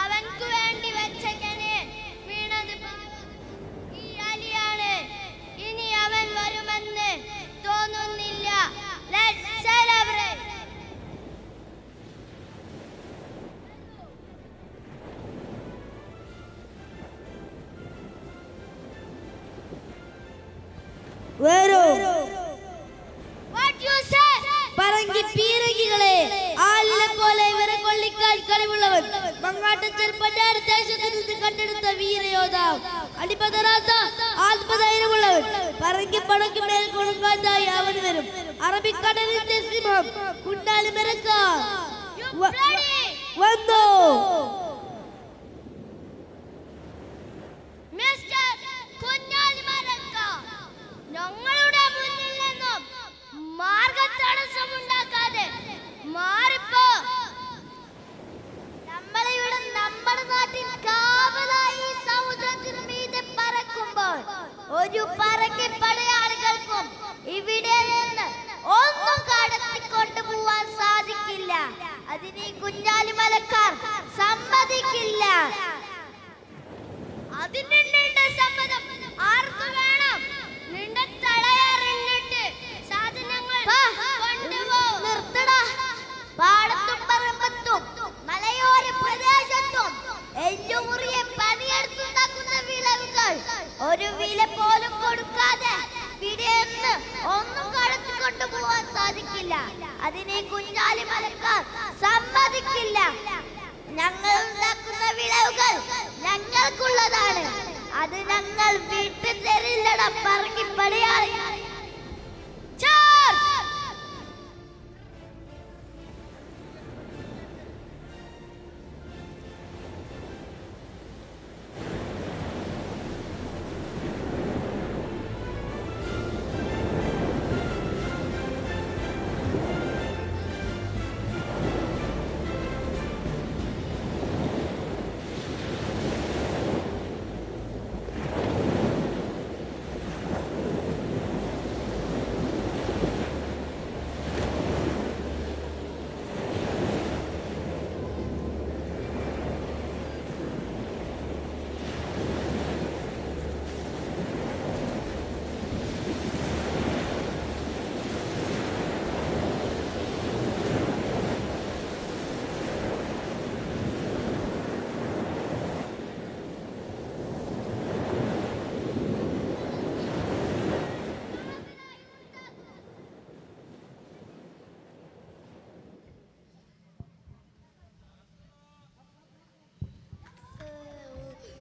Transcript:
അവൻക്ക് വേണ്ടി വെച്ചക്കനെ വീണത് ഈ അലിയാണ്. ഇനി അവൻ വരുമെന്ന് തോന്നുന്നില്ല. Let's celebrate. What you say? പറങ്കി പീരങ്കികളെ ആലിനെ പോലെ ഇവരെ കൊള്ളിക്കാൻ കഴിവുള്ളവൻ, മങ്ങാട്ടച്ചൻ പണ്ടാര ദേശത്ത് നിന്ന് കണ്ടെടുത്ത വീരയോധാവ്, അടിപതരാത്ത ആത്മധൈര്യമുള്ളവൻ, പറങ്കി പടക്ക് മേൽ കൊടുക്കാതായി അവൻ വരും. അറബിക്കടലിന്റെ സിംഹം കുണ്ടാലി മെരക്കാൻ വന്നോ. ഞങ്ങളുടെ മുന്നിൽ നിന്നും മാർഗതടസ്സമുണ്ടാക്കാതെ മാറിപ്പോ. നമ്മളിവിടെ നമ്മുടെ നാട്ടിൽ കാവലായി സമുദ്രത്തിനു മീതെ പറക്കുമ്പോൾ ഒരു പറക്കി പടയാളികൾക്കും ഇവിടെ നിന്ന് ഒന്നും കടത്തിക്കൊണ്ടു പോവാൻ സാധിക്കില്ല. അതിന് കുഞ്ഞാലി മലക്കാർ സമ്മതിക്കില്ല. അതിന് നിന്റെ സമ്മതം ആർക്ക് വേണം? നിന്റെ തടയറിഞ്ഞിട്ട് സാധനങ്ങൾ കൊണ്ടുപോ. നിർത്തടാ. പാടത്തും പറമ്പത്തും മലയോര പ്രദേശത്തും എല്ലുമുറിയെ പണിയെടുത്തുണ്ടാക്കുന്ന വിളവുകൾ ഒരു വില പോലും കൊടുക്കാതെ വിടേന്ന് ഒന്നും കടത്തിക്കൊണ്ടു പോവാൻ സാധിക്കില്ല. അതിനെ കുഞ്ഞാലി മലക്കാർ സമ്മതിക്കില്ല. ഞങ്ങൾ ഉണ്ടാക്കുന്ന വിളവുകൾ ഞങ്ങൾക്കുള്ളതാണ്. അത് ഞങ്ങൾ വിട്ടു തരില്ലട പറങ്കി പടയാളി.